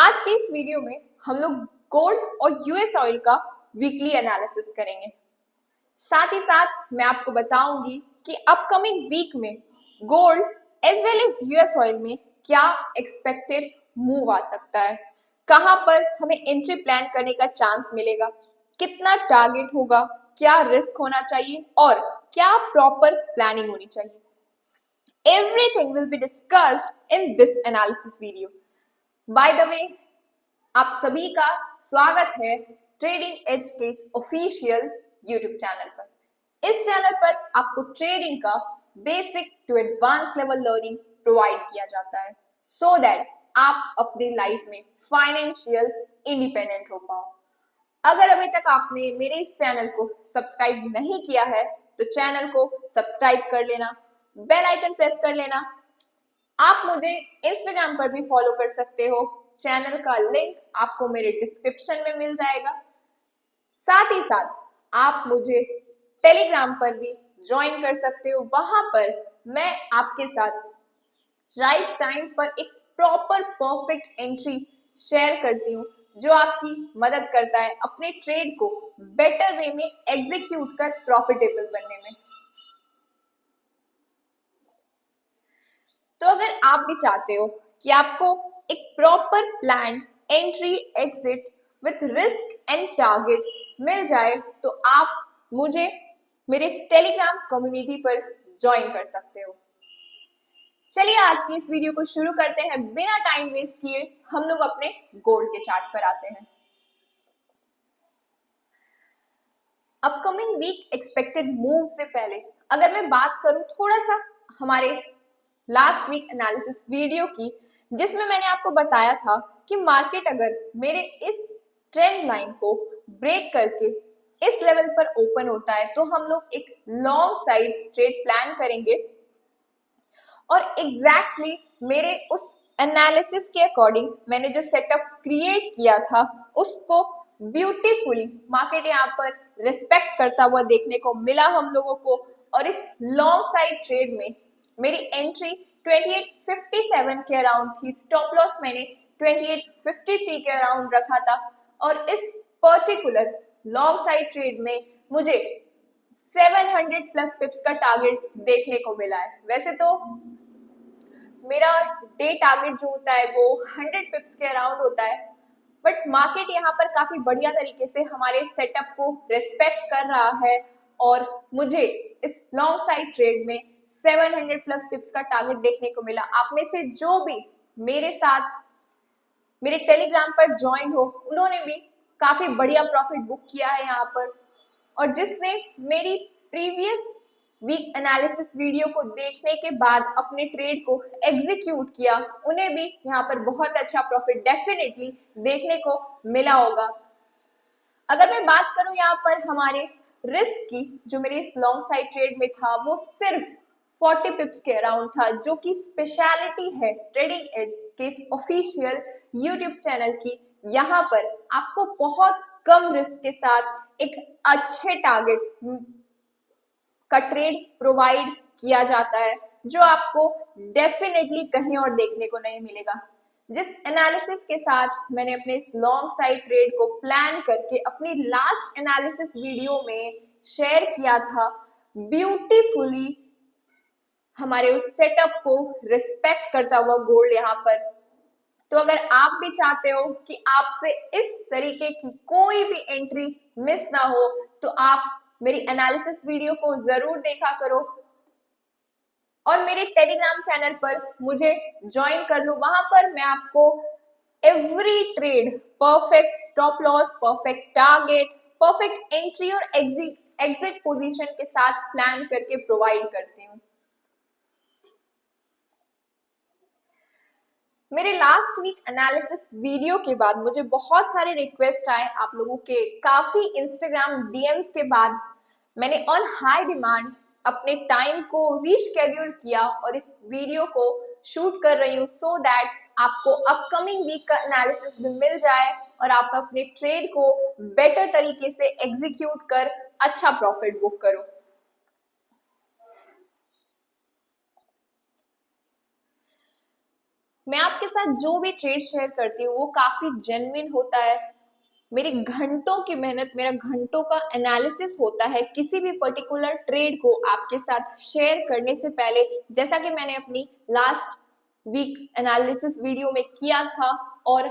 आज के इस वीडियो में हम लोग गोल्ड और यूएस ऑयल का वीकली एनालिसिस करेंगे। साथ ही साथ मैं आपको बताऊंगी कि अपकमिंग वीक में gold as well as US oil में क्या एक्सपेक्टेड मूव आ सकता है, कहां पर हमें एंट्री प्लान करने का चांस मिलेगा, कितना टारगेट होगा, क्या रिस्क होना चाहिए और क्या प्रॉपर प्लानिंग होनी चाहिए। Everything will be discussed in this analysis video. By the way, आप सभी का स्वागत है ट्रेडिंग एज के ऑफिशियल यूट्यूब चैनल पर। इस चैनल पर आपको ट्रेडिंग का basic to advance level learning provide किया जाता है सो दैट आप अपनी लाइफ में फाइनेंशियल इंडिपेंडेंट हो पाओ। अगर अभी तक आपने मेरे इस चैनल को सब्सक्राइब नहीं किया है तो चैनल को सब्सक्राइब कर लेना, बेल आइकन प्रेस कर लेना। आप मुझे इंस्टाग्राम पर भी फॉलो कर सकते हो, चैनल का लिंक आपको मेरे डिस्क्रिप्शन में मिल जाएगा। साथ ही साथ आप मुझे टेलीग्राम पर भी ज्वाइन कर सकते हो। वहां पर मैं आपके साथ राइट टाइम पर एक प्रॉपर परफेक्ट एंट्री शेयर करती हूँ जो आपकी मदद करता है अपने ट्रेड को बेटर वे में एग्जीक्यूट कर प्रॉफिटेबल बनने में। तो अगर आप भी चाहते हो कि आपको एक proper plan entry exit with risk and target मिल जाए तो आप मुझे मेरे टेलीग्राम कम्युनिटी पर ज्वाइन कर सकते हो। चलिए आज की इस वीडियो को शुरू करते हैं। बिना टाइम वेस्ट किए हम लोग अपने गोल्ड के चार्ट पर आते हैं। अपकमिंग वीक एक्सपेक्टेड मूव से पहले अगर मैं बात करूं थोड़ा सा हमारे लास्ट वीक एनालिसिस वीडियो की, जिसमें मैंने आपको बताया था कि मार्केट अगर मेरे इस ट्रेंड लाइन को ब्रेक करके इस लेवल पर ओपन होता है तो हम लोग एक लॉन्ग साइड ट्रेड प्लान करेंगे और एग्जैक्टली मेरे उस एनालिसिस के अकॉर्डिंग मैंने जो सेटअप क्रिएट किया था उसको ब्यूटीफुली मार्केट यहाँ पर रिस्पेक्ट करता हुआ देखने को मिला हम लोगों को। और इस लॉन्ग साइड ट्रेड में मेरी एंट्री 2857 के अराउंड थी, स्टॉप लॉस मैंने 2853 के अराउंड रखा था और इस पर्टिकुलर लॉन्ग साइड ट्रेड में मुझे 700 प्लस पिप्स का टारगेट देखने को मिला है। वैसे तो मेरा डे टारगेट जो होता है वो 100 पिप्स के अराउंड होता है, बट मार्केट यहाँ पर काफी बढ़िया तरीके से हमारे सेटअप को रिस्पेक्ट कर रहा है और मुझे इस लॉन्ग साइड ट्रेड में 700 प्लस पिप्स का टारगेट देखने को मिला। आप में से जो भी मेरे साथ मेरे टेलीग्राम पर ज्वाइन हो उन्होंने भी काफी बढ़िया प्रॉफिट बुक किया है यहाँ पर, और जिसने मेरी प्रीवियस वीक एनालिसिस वीडियो को देखने के बाद अपने ट्रेड को एग्जीक्यूट किया उन्हें भी यहाँ पर बहुत अच्छा प्रॉफिट डेफिनेटली देखने को मिला होगा। अगर मैं बात करूं यहाँ पर हमारे रिस्क की, जो मेरे इस लॉन्ग साइड ट्रेड में था वो सिर्फ 40 पिप्स के अराउंड था, जो कि स्पेशलिटी है ट्रेडिंग एज के ऑफिशियल यूट्यूब चैनल की। यहाँ पर आपको बहुत कम रिस्क के साथ एक अच्छे टारगेट का ट्रेड प्रोवाइड किया जाता है जो आपको डेफिनेटली कहीं और देखने को नहीं मिलेगा। जिस एनालिसिस के साथ मैंने अपने इस लॉन्ग साइड ट्रेड को प्लान करके अपनी लास्ट एनालिसिस वीडियो में शेयर किया था, ब्यूटीफुली हमारे उस सेटअप को रिस्पेक्ट करता हुआ गोल्ड यहाँ पर। तो अगर आप भी चाहते हो कि आपसे इस तरीके की कोई भी एंट्री मिस ना हो तो आप मेरी एनालिसिस वीडियो को जरूर देखा करो और मेरे टेलीग्राम चैनल पर मुझे ज्वाइन कर लो। वहां पर मैं आपको every trade perfect stop loss, perfect target, perfect entry और एग्जिट पोजीशन के साथ प्लान करके प्रोवाइड करती हूँ। मेरे लास्ट वीक एनालिसिस वीडियो के बाद मुझे बहुत सारे रिक्वेस्ट आए आप लोगों के, काफी इंस्टाग्राम डीएम्स के बाद मैंने ऑन हाई डिमांड अपने टाइम को रीशेड्यूल किया और इस वीडियो को शूट कर रही हूँ सो दैट आपको अपकमिंग वीक का एनालिसिस भी मिल जाए और आप अपने ट्रेड को बेटर तरीके से एग्जीक्यूट कर अच्छा प्रॉफिट बुक करो। मैं आपके साथ जो भी ट्रेड शेयर करती हूँ वो काफी जेन्युइन होता है। मेरी घंटों की मेहनत, मेरा घंटों का एनालिसिस होता है किसी भी पर्टिकुलर ट्रेड को आपके साथ शेयर करने से पहले, जैसा कि मैंने अपनी लास्ट वीक एनालिसिस वीडियो में किया था, और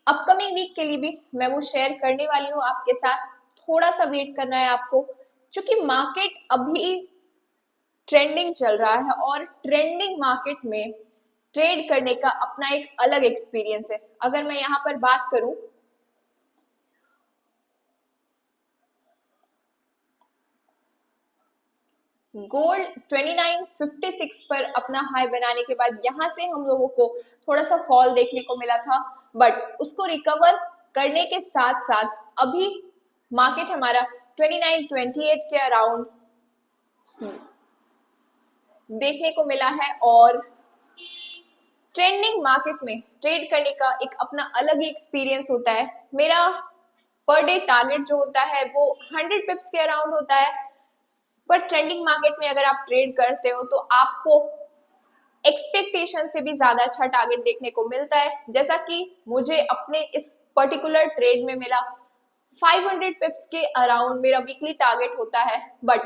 अपकमिंग वीक के लिए भी मैं वो शेयर करने वाली हूँ आपके साथ। थोड़ा सा वेट करना है आपको, क्योंकि मार्केट अभी ट्रेंडिंग चल रहा है और ट्रेंडिंग मार्केट में ट्रेड करने का अपना एक अलग एक्सपीरियंस है। अगर मैं यहाँ पर बात करूं, गोल्ड 2956 पर अपना हाई बनाने के बाद यहां से हम लोगों को थोड़ा सा फॉल देखने को मिला था, बट उसको रिकवर करने के साथ साथ अभी मार्केट हमारा 2928 के अराउंड देखने को मिला है। और ट्रेंडिंग मार्केट में ट्रेड करने का एक अपना अलग ही एक्सपीरियंस होता है। मेरा पर डे टारगेट जो होता है वो 100 पिप्स के अराउंड होता है, पर ट्रेंडिंग मार्केट में अगर आप ट्रेड करते हो तो आपको एक्सपेक्टेशन से भी ज्यादा अच्छा टारगेट देखने को मिलता है, जैसा कि मुझे अपने इस पर्टिकुलर ट्रेड में मिला। 500 पिप्स के अराउंड मेरा वीकली टारगेट होता है, बट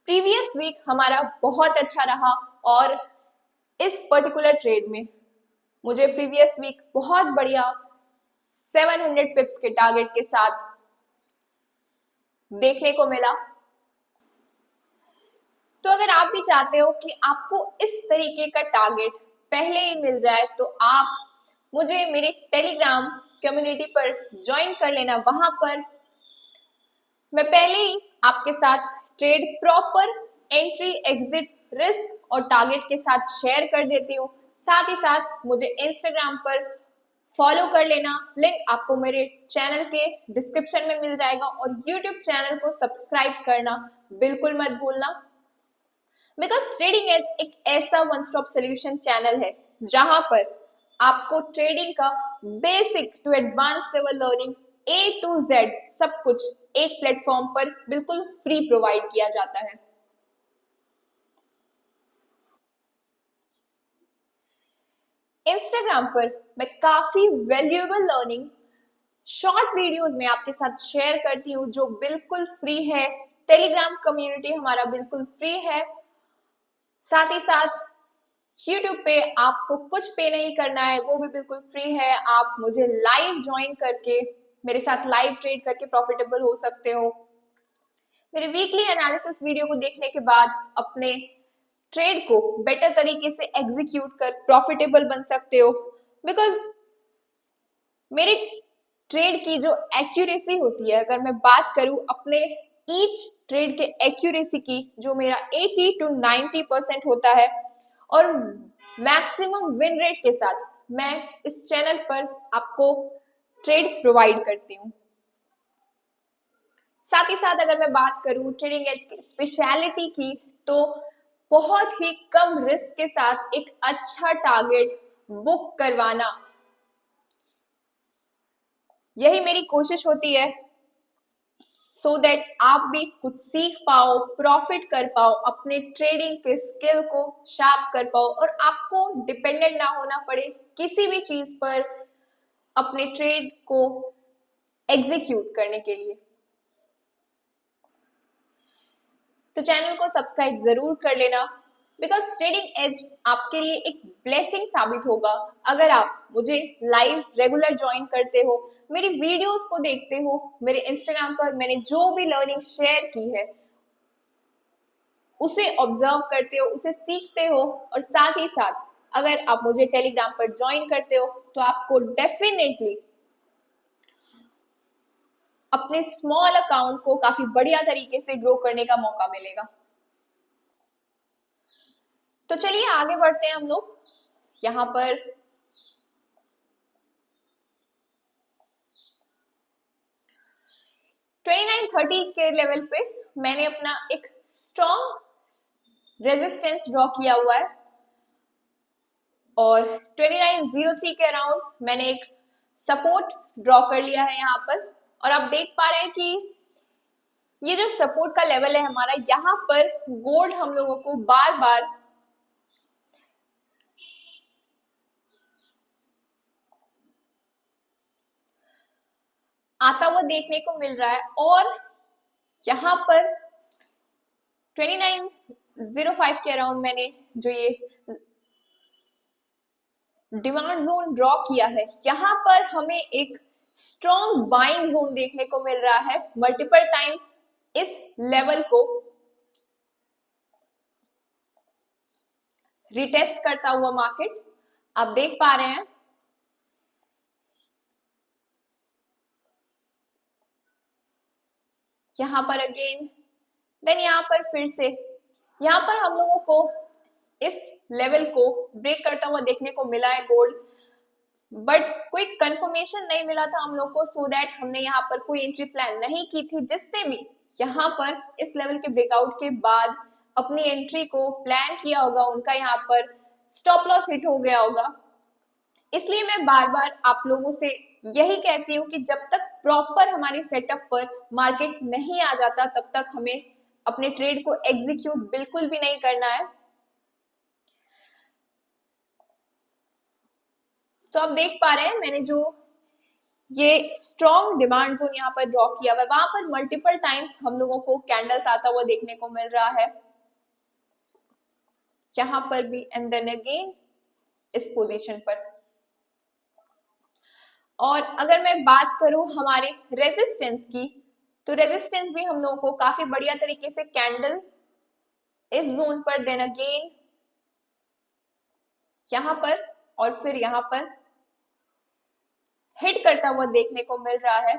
प्रीवियस वीक हमारा बहुत अच्छा रहा और इस पर्टिकुलर ट्रेड में मुझे प्रीवियस वीक बहुत बढ़िया 700 पिप्स के टारगेट के साथ देखने को मिला। तो अगर आप भी चाहते हो कि आपको इस तरीके का टारगेट पहले ही मिल जाए, तो आप मुझे मेरे टेलीग्राम कम्युनिटी पर ज्वाइन कर लेना। वहां पर मैं पहले ही आपके साथ trade proper entry, exit, risk और टारगेट के साथ शेयर कर देती हूँ। साथ ही साथ मुझे इंस्टाग्राम पर फॉलो कर लेना, लिंक आपको मेरे चैनल के डिस्क्रिप्शन में मिल जाएगा, और यूट्यूब चैनल को सब्सक्राइब करना बिल्कुल मत भूलना। बिकॉज ट्रेडिंग एज एक ऐसा वन स्टॉप सोल्यूशन चैनल है जहां पर आपको ट्रेडिंग का basic to advance level learning A to Z सब कुछ एक प्लेटफॉर्म पर बिल्कुल फ्री प्रोवाइड किया जाता है। इंस्टाग्राम पर मैं काफी वैल्यूएबल लर्निंग शॉर्ट वीडियोस में आपके साथ शेयर करती हूँ जो बिल्कुल फ्री है। टेलीग्राम कम्युनिटी हमारा बिल्कुल फ्री है। साथ ही साथ यूट्यूब पे आपको कुछ पे नहीं करना है, वो भी बिल्कुल फ्री है। आप मुझे लाइव ज्वाइन करके मेरे साथ लाइव ट्रेड करके प्रॉफिटेबल हो सकते हो। मेरे वीकली एनालिसिस वीडियो को देखने के बाद अपने ट्रेड को बेटर तरीके से एग्जीक्यूट कर प्रॉफिटेबल बन सकते हो। बिकॉज मेरे ट्रेड की जो एक्यूरेसी होती है, अगर मैं बात करूं अपने ईच ट्रेड के एक्यूरेसी की, जो मेरा 80 to 90% होता है, और मैक्सिमम विन रेट के साथ मैं इस चैनल पर आपको ट्रेड प्रोवाइड करती हूँ। साथ ही साथ अगर मैं बात करूं ट्रेडिंग एज की स्पेशलिटी की, तो बहुत ही कम रिस्क के साथ एक अच्छा टारगेट बुक करवाना, यही मेरी कोशिश होती है, सो दैट आप भी कुछ सीख पाओ, प्रॉफिट कर पाओ, अपने ट्रेडिंग के स्किल को शार्प कर पाओ, और आपको डिपेंडेंट ना होना पड़े किसी भी चीज पर अपने ट्रेड को एग्जीक्यूट करने के लिए। तो चैनल को सब्सक्राइब जरूर कर लेना, बिकॉज ट्रेडिंग एज आपके लिए एक ब्लेसिंग साबित होगा अगर आप मुझे लाइव रेगुलर ज्वाइन करते हो, मेरी वीडियोस को देखते हो, मेरे इंस्टाग्राम पर मैंने जो भी लर्निंग शेयर की है उसे ऑब्जर्व करते हो, उसे सीखते हो, और साथ ही साथ अगर आप मुझे टेलीग्राम पर ज्वाइन करते हो तो आपको डेफिनेटली अपने स्मॉल अकाउंट को काफी बढ़िया तरीके से ग्रो करने का मौका मिलेगा। तो चलिए आगे बढ़ते हैं हम लोग। यहाँ पर $29.30 के लेवल पे मैंने अपना एक स्ट्रॉन्ग रेजिस्टेंस ड्रॉ किया हुआ है, और 29.03 के अराउंड मैंने एक सपोर्ट ड्रॉ कर लिया है यहाँ पर। और आप देख पा रहे हैं कि ये जो सपोर्ट का लेवल है हमारा, यहाँ पर गोल्ड हम लोगों को बार बार आता हुआ देखने को मिल रहा है और यहाँ पर 2905 के अराउंड मैंने जो ये डिमांड जोन ड्रॉ किया है, यहाँ पर हमें एक स्ट्रॉन्ग बाइंग जोन देखने को मिल रहा है। मल्टीपल टाइम्स इस लेवल को रिटेस्ट करता हुआ मार्केट आप देख पा रहे हैं। यहाँ पर अगेन देन यहाँ पर फिर से यहाँ पर हम लोगों को इस लेवल को ब्रेक करता हुआ देखने को मिला है गोल्ड, बट कोई कंफर्मेशन नहीं मिला था हम लोग को, सो दैट हमने यहाँ पर कोई एंट्री प्लान नहीं की थी। जिसने भी यहाँ पर इस लेवल के ब्रेकआउट के बाद अपनी एंट्री को प्लान किया होगा, उनका यहाँ पर स्टॉप लॉस हिट हो गया होगा। इसलिए मैं बार बार आप लोगों से यही कहती हूँ कि जब तक प्रॉपर हमारे सेटअप पर मार्केट नहीं आ जाता तब तक हमें अपने ट्रेड को एग्जीक्यूट बिल्कुल भी नहीं करना है। तो आप देख पा रहे हैं मैंने जो ये स्ट्रॉन्ग डिमांड जोन यहाँ पर ड्रॉ किया हुआ है, वहां पर मल्टीपल टाइम्स हम लोगों को कैंडल्स आता हुआ देखने को मिल रहा है, यहाँ पर भी एंड देन अगेन इस पोजीशन पर। और अगर मैं बात करूं हमारे रेजिस्टेंस की, तो रेजिस्टेंस भी हम लोगों को काफी बढ़िया तरीके से कैंडल इस जोन पर देन अगेन यहां पर और फिर यहां पर हिट करता हुआ देखने को मिल रहा है।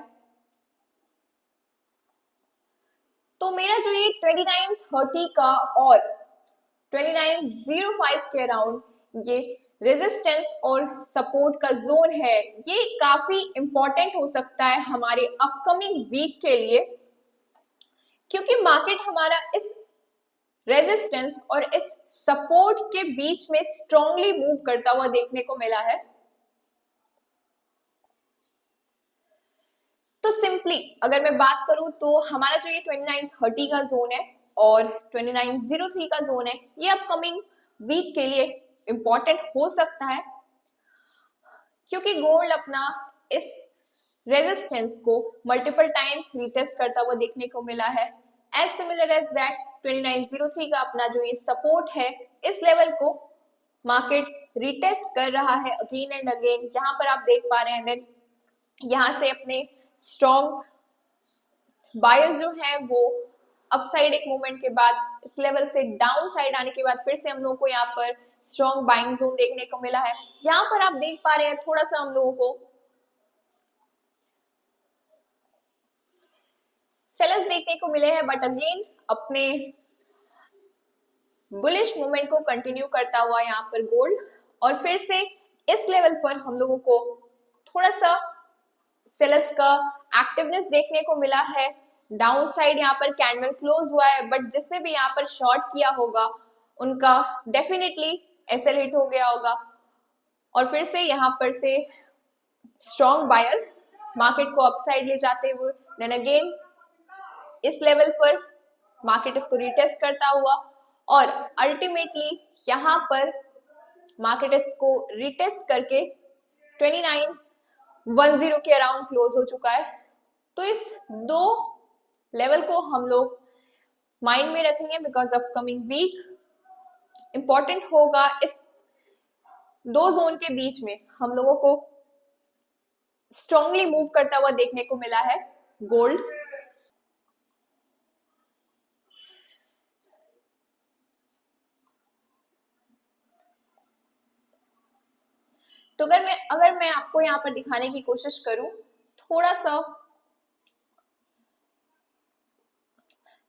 तो मेरा जो ये 2930 का और 2905 के अराउंड ये रेजिस्टेंस और सपोर्ट का जोन है, ये काफी इंपॉर्टेंट हो सकता है हमारे अपकमिंग वीक के लिए, क्योंकि मार्केट हमारा इस रेजिस्टेंस और इस सपोर्ट के बीच में स्ट्रांगली मूव करता हुआ देखने को मिला है। तो सिंपली अगर मैं बात करूं तो हमारा जो ये 2930 का जोन है और 2903 का जोन है, ये अपकमिंग वीक के लिए इंपॉर्टेंट हो सकता है, क्योंकि गोल्ड अपना इस रेजिस्टेंस को मल्टीपल टाइम्स रिटेस्ट करता हुआ देखने को मिला है। एज सिमिलर एज दैट 2903 का अपना जो ये सपोर्ट है, इस लेवल को मार्केट रिटेस्ट कर रहा है अगेन एंड अगेन। यहाँ पर आप देख पा रहे हैं देन यहाँ से अपने स्ट्रॉन्ग बायर्स जो है वो अपसाइड एक मूवमेंट के बाद इस लेवल से डाउन साइड आने के बाद फिर से हम लोगों को यहाँ पर स्ट्रॉन्ग बाइंग जोन देखने को मिला है। यहाँ पर आप देख पा रहे हैं थोड़ा सा हम लोगों को सेलर्स देखने को मिले हैं, बट अगेन अपने बुलिश मूवमेंट को कंटिन्यू करता हुआ यहाँ पर गोल्ड, और फिर से इस लेवल पर हम लोगों को थोड़ा सा सेलर्स का एक्टिवनेस देखने को मिला है। डाउन साइड यहाँ पर कैंडल क्लोज हुआ है, बट जिसने भी यहाँ पर शॉर्ट किया होगा उनका डेफिनेटली एसएल हिट हो गया होगा, और फिर से यहाँ पर से स्ट्रॉन्ग बायर्स मार्केट को अपसाइड ले जाते हुए देन अगेन इस लेवल पर मार्केट इसको रिटेस्ट करता हुआ और अल्टीमेटली यहाँ पर मार्केट इसको रिटेस्ट करके 2910 के अराउंड क्लोज हो चुका है। तो इस दो लेवल को हम लोग माइंड में रखेंगे, बिकॉज अपकमिंग वीक इंपॉर्टेंट होगा। इस दो जोन के बीच में हम लोगों को स्ट्रांगली मूव करता हुआ देखने को मिला है गोल्ड। तो अगर मैं आपको यहाँ पर दिखाने की कोशिश करूं थोड़ा सा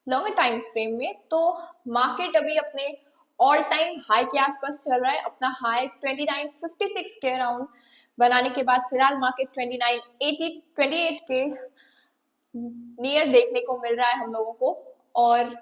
लॉन्गर टाइम फ्रेम में, तो मार्केट अभी अपने ऑल टाइम हाई के आसपास चल रहा है। अपना हाई 2956 के अराउंड बनाने के बाद फिलहाल मार्केट 2928 के नियर देखने को मिल रहा है हम लोगों को। और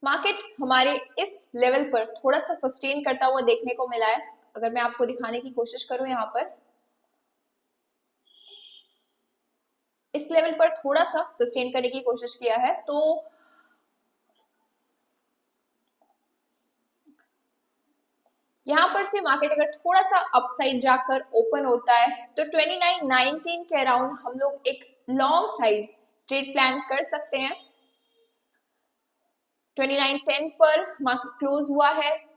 मार्केट हमारे इस लेवल पर थोड़ा सा सस्टेन करता हुआ देखने को मिला है। अगर मैं आपको दिखाने की कोशिश करूं यहाँ पर, इस लेवल पर थोड़ा सा सस्टेन करने की कोशिश किया है। तो यहाँ पर से मार्केट अगर थोड़ा सा अपसाइड जाकर ओपन होता है तो 29.19 के अराउंड हम लोग एक लॉन्ग साइड ट्रेड प्लान कर सकते हैं। 29.10 पर मार्केट क्लोज हुआ है,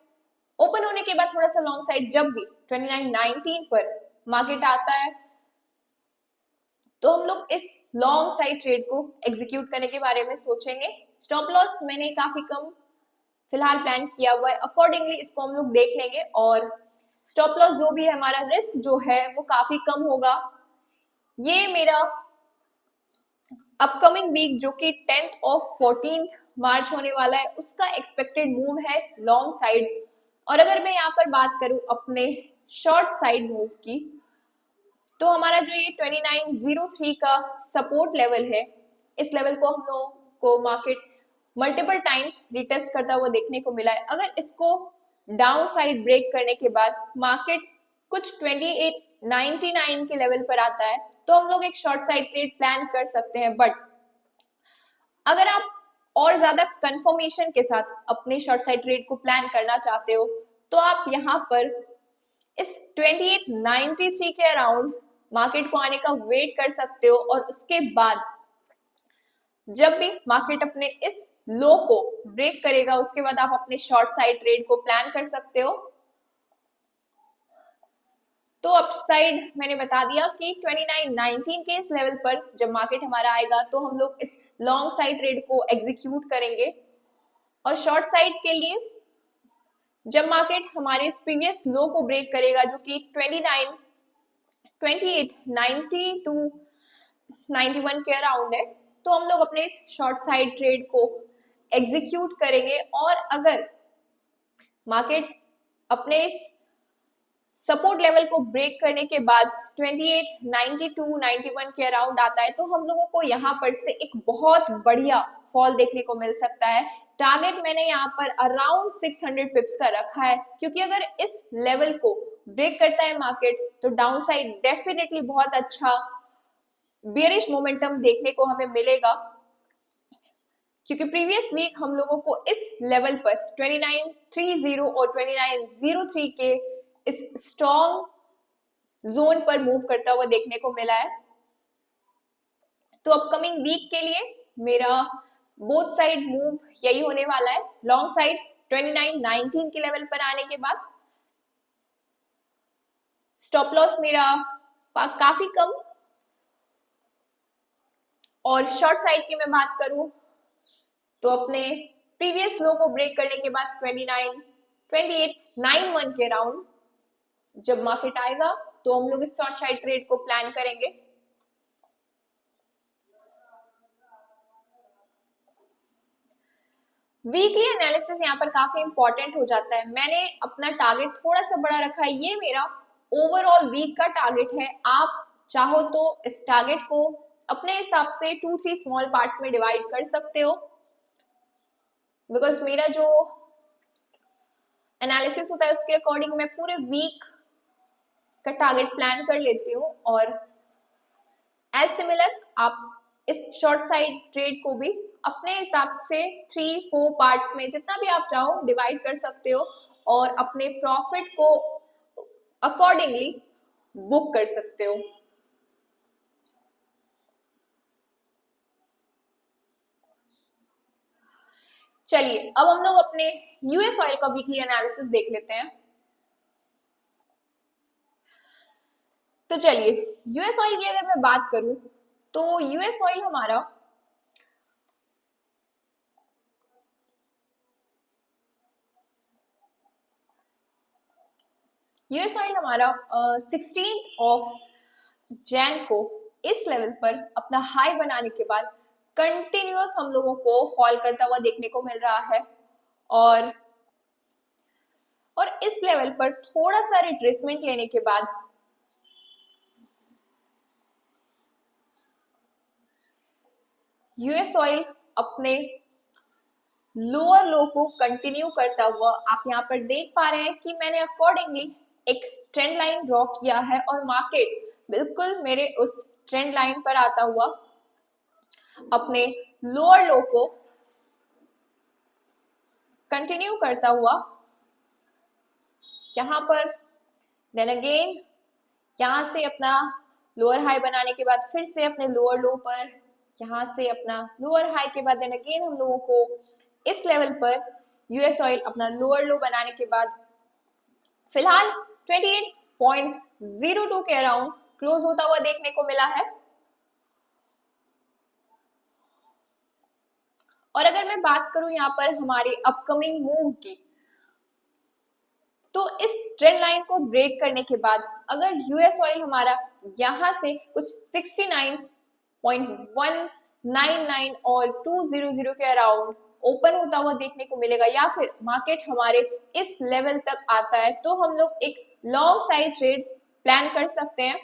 ओपन होने के बाद थोड़ा सा लॉन्ग साइड जब भी 29.19 पर मार्केट आता है तो हम लोग इस लॉन्ग साइड ट्रेड को एग्जीक्यूट करने के बारे में सोचेंगे। स्टॉप लॉस मैंने काफी कम फिलहाल प्लान किया हुआ है, अकॉर्डिंगली इसको हम लोग देख लेंगे और स्टॉप लॉस जो भी है, हमारा रिस्क जो है वो काफी कम होगा। ये मेरा अपकमिंग वीक जो कि 10th और 14th मार्च होने वाला है उसका एक्सपेक्टेड मूव है लॉन्ग साइड। और अगर मैं यहाँ पर बात करूं अपने शॉर्ट साइड मूव की तो हमारा जो ये 2903 का सपोर्ट लेवल है, इस लेवल को हम लोगों को मार्केट मल्टीपल टाइम्स रिटेस्ट करता हुआ देखने को मिला है। अगर इसको डाउन साइड ब्रेक करने के बाद मार्केट कुछ 2899 के लेवल पर आता है तो हम लोग एक शॉर्ट साइड ट्रेड प्लान कर सकते हैं। बट अगर आप और ज्यादा कंफर्मेशन के साथ अपने शॉर्ट साइड ट्रेड को प्लान करना चाहते हो तो आप यहाँ पर इस 2893 के अराउंड मार्केट को आने का वेट कर सकते हो और उसके बाद जब भी मार्केट अपने इस लो को ब्रेक करेगा उसके बाद आप अपने शॉर्ट साइड ट्रेड को प्लान कर सकते हो। तो अपसाइड मैंने बता दिया कि 2919 के इस लेवल पर जब मार्केट हमारा आएगा तो हम लोग इस लॉन्ग साइड ट्रेड को एग्जीक्यूट करेंगे। और शॉर्ट साइड के लिए जब मार्केट हमारे इस प्रीवियस लो को ब्रेक करेगा जो कि 29 28 92 91 के अराउंड है तो हम लोग अपने इस शॉर्ट साइड ट्रेड को एग्जीक्यूट करेंगे। और अगर मार्केट अपने इस सपोर्ट लेवल को ब्रेक करने के बाद 28 92 91 के अराउंड आता है तो हम लोगों को यहाँ पर से एक बहुत बढ़िया फॉल देखने को मिल सकता है। टारगेट मैंने यहाँ पर अराउंड 600 पिप्स का रखा है क्योंकि अगर इस लेवल को ब्रेक करता है मार्केट तो डाउन साइड डेफिनेटली बहुत अच्छा बेरिश मोमेंटम देखने को हमें मिलेगा। क्योंकि प्रीवियस वीक हम लोगों को इस लेवल पर 2930 और 2903 के इस स्ट्रॉन्ग जोन पर मूव करता हुआ देखने को मिला है। तो अपकमिंग वीक के लिए मेरा बोथ साइड मूव यही होने वाला है। लॉन्ग साइड 2919 के लेवल पर आने के बाद स्टॉप लॉस मेरा काफी कम, और शॉर्ट साइड की मैं बात करूं तो अपने प्रीवियस लो को ब्रेक करने के बाद 2891 के राउंड जब मार्केट आएगा तो हम लोग इस शॉर्ट साइड ट्रेड को प्लान करेंगे। वीकली एनालिसिस यहाँ पर काफी इंपॉर्टेंट हो जाता है। मैंने अपना टारगेट थोड़ा सा बड़ा रखा है, ये मेरा ओवरऑल वीक का टारगेट है। आप चाहो तो इस टारगेट को अपने हिसाब से 2-3 स्मॉल पार्ट्स में डिवाइड कर सकते हो, बिकॉज मेरा जो एनालिसिस होता है उसके अकॉर्डिंग मैं पूरे वीक का टारगेट प्लान कर लेती हूँ। और एज सिमिलर आप इस शॉर्ट साइड ट्रेड को भी अपने हिसाब से 3-4 पार्ट्स में जितना भी आप चाहो डिवाइड कर सकते हो और अपने प्रॉफिट को अकॉर्डिंगली बुक कर सकते हो। चलिए अब हम लोग अपने यूएस ऑयल का वीकली एनालिसिस देख लेते हैं। तो चलिए यूएस ऑयल की अगर मैं बात करूं तो यूएस ऑयल हमारा यूएस ऑयल हमारा 16 ऑफ जैन को इस लेवल पर अपना हाई बनाने के बाद कंटिन्यूअस हम लोगों को फॉल करता हुआ देखने को मिल रहा है। और इस लेवल पर थोड़ा सा रिट्रेसमेंट लेने के बाद यूएस ऑयल अपने लोअर लो को कंटिन्यू करता हुआ आप यहाँ पर देख पा रहे हैं कि मैंने अकॉर्डिंगली एक ट्रेंड लाइन ड्रॉ किया है और मार्केट बिल्कुल मेरे उस ट्रेंड लाइन पर आता हुआ अपने लोअर लो को कंटिन्यू करता हुआ यहां पर, देन अगेन यहां से अपना लोअर हाई बनाने के बाद फिर से अपने लोअर लो पर, यहां से अपना लोअर हाई के बाद देन अगेन हम लोगों को इस लेवल पर यूएस ऑयल अपना लोअर लो बनाने के बाद फिलहाल 28.02 के अराउंड क्लोज होता हुआ देखने को मिला है। और अगर मैं बात करूं यहाँ पर हमारे अपकमिंग मूव की, तो इस ट्रेंड लाइन को ब्रेक करने के बाद अगर यूएस ऑयल हमारा यहां से कुछ 69.199 और 200 के अराउंड ओपन होता हुआ देखने को मिलेगा, या फिर मार्केट हमारे इस लेवल तक आता है, तो हम लोग एक लॉन्ग साइड ट्रेड प्लान कर सकते हैं।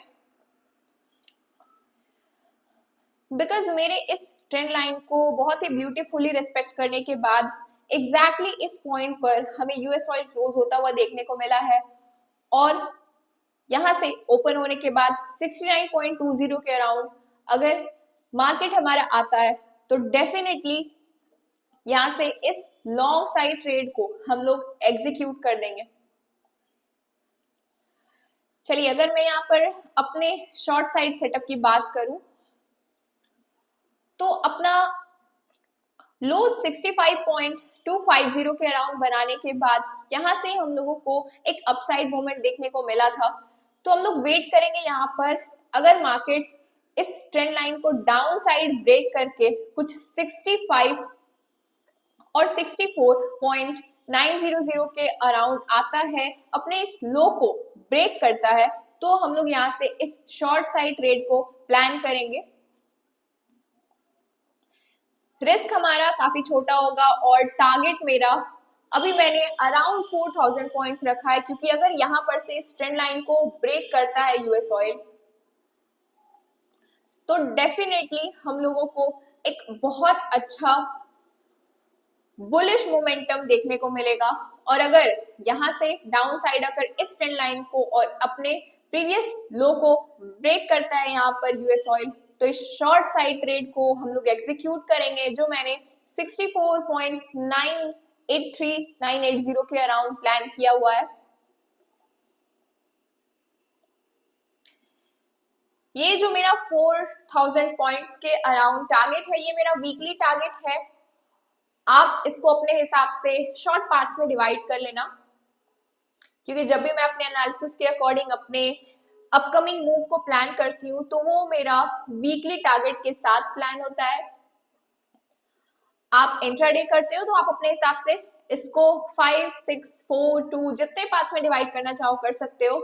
बिकॉज मेरे इस ट्रेंड लाइन को बहुत ही ब्यूटीफुली रिस्पेक्ट करने के बाद एग्जैक्टली इस पॉइंट पर हमें यूएस ऑयल क्लोज होता हुआ देखने को मिला है, और यहां से ओपन होने के बाद 69.20 के अराउंड अगर मार्केट हमारा आता है, तो डेफिनेटली यहां से इस लॉन्ग साइड ट्रेड को हम लोग एग्जीक्यूट कर देंगे। चलिए अगर मैं यहाँ पर अपने शॉर्ट साइड सेटअप की बात करूं, तो अपना लो 65.250 के अराउंड बनाने के बाद यहां से हम लोगों को एक अपसाइड मोमेंट देखने को मिला था, तो हम लोग वेट करेंगे यहाँ पर। अगर मार्केट इस ट्रेंड लाइन को डाउन साइड ब्रेक करके कुछ 65 और 64.900 के अराउंड आता है, अपने इस लो को ब्रेक करता है, तो हम लोग यहाँ से इस शॉर्ट साइड ट्रेड को प्लान करेंगे। रिस्क हमारा काफी छोटा होगा और टारगेट मेरा अभी मैंने अराउंड 4000 पॉइंट्स रखा है, क्योंकि अगर यहां पर से इस ट्रेंड लाइन को ब्रेक करता है यूएस ऑयल, तो डेफिनेटली हम लोगों को एक बहुत अच्छा बुलिश मोमेंटम देखने को मिलेगा। और अगर यहां से डाउन साइड अगर इस ट्रेंड लाइन को और अपने प्रीवियस लो को ब्रेक करता है यहाँ पर यूएस ऑयल, तो इस शॉर्ट साइड ट्रेड को हम लोग एग्जीक्यूट करेंगे, जो मैंने 64.983980 के अराउंड प्लान किया हुआ है। ये जो मेरा 4000 पॉइंट्स के अराउंड टारगेट है, ये मेरा वीकली टारगेट है। आप इसको अपने हिसाब से शॉर्ट पार्ट्स में डिवाइड कर लेना, क्योंकि जब भी मैं अपने एनालिसिस के अकॉर्डिंग अपने अपकमिंग मूव को प्लान करती हूँ, तो वो मेरा वीकली टारगेट के साथ प्लान होता है। आप इंट्राडे करते हो तो आप अपने हिसाब से इसको 5, 6, 4, 2 जितने पार्ट्स में डिवाइड करना चाहो कर सकते हो।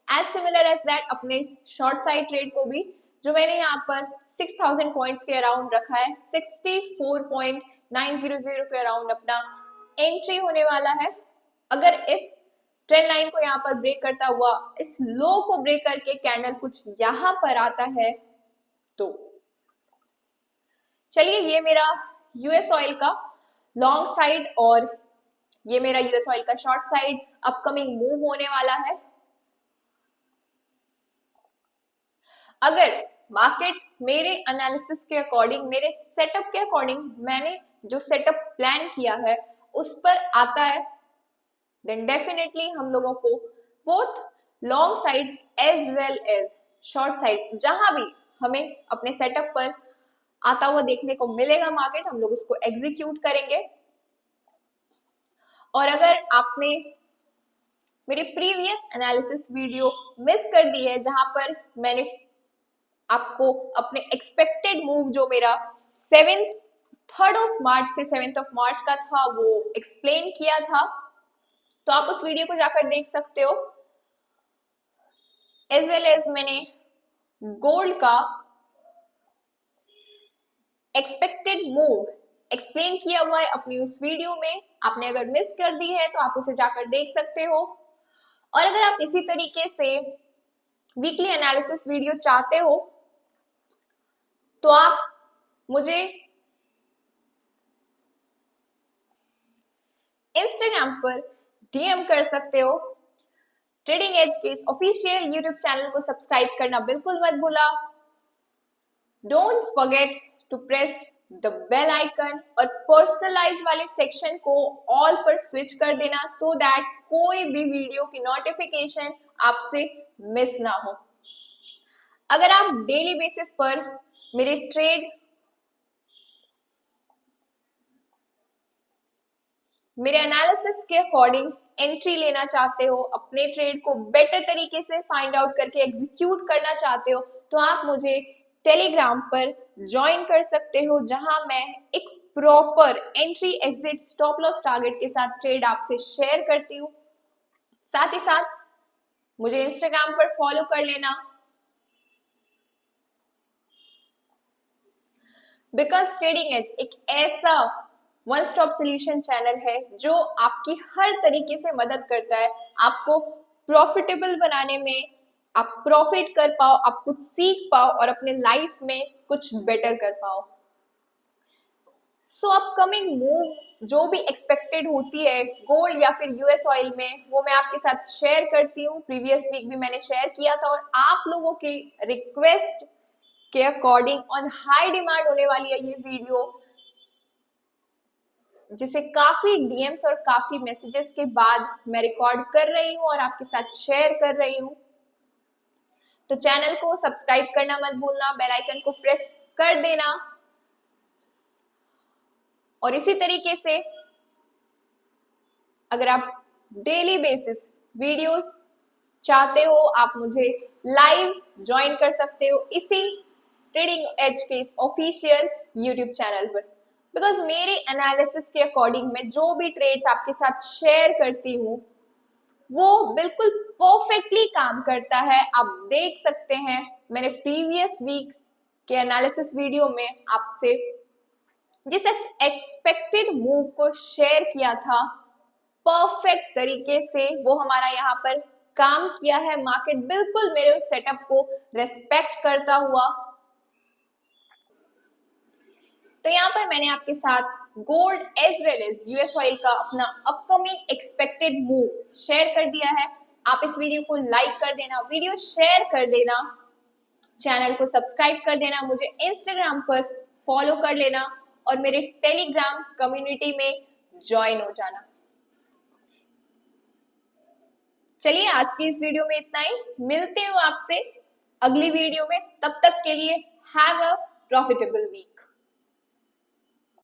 एज सिमिलर एज दैट अपने शॉर्ट साइड ट्रेड को भी, जो मैंने यहाँ पर 6000 पॉइंट्स के अराउंड रखा है, 64.900 के अराउंड अपना एंट्री होने वाला है। अगर इस ट्रेंड लाइन को यहाँ पर ब्रेक करता हुआ इस लो को ब्रेक करके कैंडल कुछ यहाँ पर आता है, तो चलिए ये मेरा यूएस ऑयल का लॉन्ग साइड और ये मेरा यूएस ऑयल का शॉर्ट साइड अपकमिंग मूव होने वाला है। अगर मार्केट मेरे एनालिसिस के अकॉर्डिंग, मेरे सेटअप के अकॉर्डिंग, मैंने जो सेटअप प्लान किया है उस पर आता है, देन डेफिनेटली हम लोगों को both long side as well as short side जहां भी हमें अपने सेटअप पर आता हुआ देखने को मिलेगा मार्केट, हम लोग उसको एग्जीक्यूट करेंगे। और अगर आपने मेरी प्रीवियस एनालिसिस वीडियो मिस कर दी है, जहां पर मैंने आपको अपने एक्सपेक्टेड मूव जो मेरा 3rd ऑफ मार्च से 7th ऑफ मार्च का था वो एक्सप्लेन किया था, तो आप उस वीडियो को जाकर देख सकते हो। एज वेल एज मैंने गोल्ड का एक्सपेक्टेड मूव एक्सप्लेन किया हुआ है अपनी उस वीडियो में। आपने अगर मिस कर दी है तो आप उसे जाकर देख सकते हो। और अगर आप इसी तरीके से वीकली एनालिसिस वीडियो चाहते हो, तो आप मुझे इंस्टाग्राम पर डीएम कर सकते हो। ट्रेडिंग एज के इस ऑफिशियल यूट्यूब चैनल को सब्सक्राइब करना बिल्कुल मत भूला। Don't forget to press the bell icon और पर्सनलाइज वाले सेक्शन को ऑल पर स्विच कर देना सो दैट कोई भी वीडियो की नोटिफिकेशन आपसे मिस ना हो। अगर आप डेली बेसिस पर मेरे एनालिसिस के अकॉर्डिंग एंट्री लेना चाहते हो, अपने ट्रेड को बेटर तरीके से फाइंड आउट करके एग्जीक्यूट करना चाहते हो, तो आप मुझे टेलीग्राम पर ज्वाइन कर सकते हो, जहां मैं एक proper entry exit stop loss target के साथ ट्रेड आपसे शेयर करती हूँ। साथ ही साथ मुझे इंस्टाग्राम पर फॉलो कर लेना, बिकॉज ट्रेडिंग एज एक ऐसा वन स्टॉप सोल्यूशन चैनल है जो आपकी हर तरीके से मदद करता है आपको प्रॉफिटेबल बनाने में, आप प्रॉफिट कर पाओ, आप कुछ सीख पाओ और अपने लाइफ में कुछ बेटर कर पाओ। सो अपकमिंग मूव जो भी एक्सपेक्टेड होती है गोल्ड या फिर यूएस ऑयल में, वो मैं आपके साथ शेयर करती हूँ। प्रीवियस वीक भी मैंने शेयर किया था और आप लोगों की रिक्वेस्ट के अकॉर्डिंग ऑन हाई डिमांड होने वाली है ये वीडियो, जिसे काफी डीएम्स और काफी मैसेजेस के बाद मैं रिकॉर्ड कर रही हूँ और आपके साथ शेयर कर रही हूँ। तो चैनल को सब्सक्राइब करना मत भूलना, बेल आइकन को प्रेस कर देना और इसी तरीके से अगर आप डेली बेसिस वीडियोस चाहते हो, आप मुझे लाइव ज्वाइन कर सकते हो इसी ट्रेडिंग एज के इस ऑफिशियल यूट्यूब चैनल पर। बिकॉज मेरे एनालिसिस के अकॉर्डिंग मैं जो भी ट्रेड्स आपके साथ शेयर करती हूँ वो बिल्कुल परफेक्टली काम करता है। आप देख सकते हैं मैंने प्रीवियस वीक के एनालिसिस वीडियो में आपसे जिस एक्सपेक्टेड मूव को शेयर किया था, परफेक्ट तरीके से वो हमारा यहाँ पर काम किया है। मार्केट बिल्कुल मेरे उस सेटअप को रेस्पेक्ट करता हुआ। तो यहाँ पर मैंने आपके साथ gold as well as US oil का अपना अपकमिंग एक्सपेक्टेड मूव शेयर कर दिया है। आप इस वीडियो को लाइक कर देना, वीडियो शेयर कर देना, चैनल को सब्सक्राइब कर देना, मुझे इंस्टाग्राम पर फॉलो कर लेना और मेरे टेलीग्राम कम्युनिटी में ज्वाइन हो जाना। चलिए आज की इस वीडियो में इतना ही, मिलते हो आपसे अगली वीडियो में। तब तक के लिए हैव अ प्रॉफिटेबल वीक।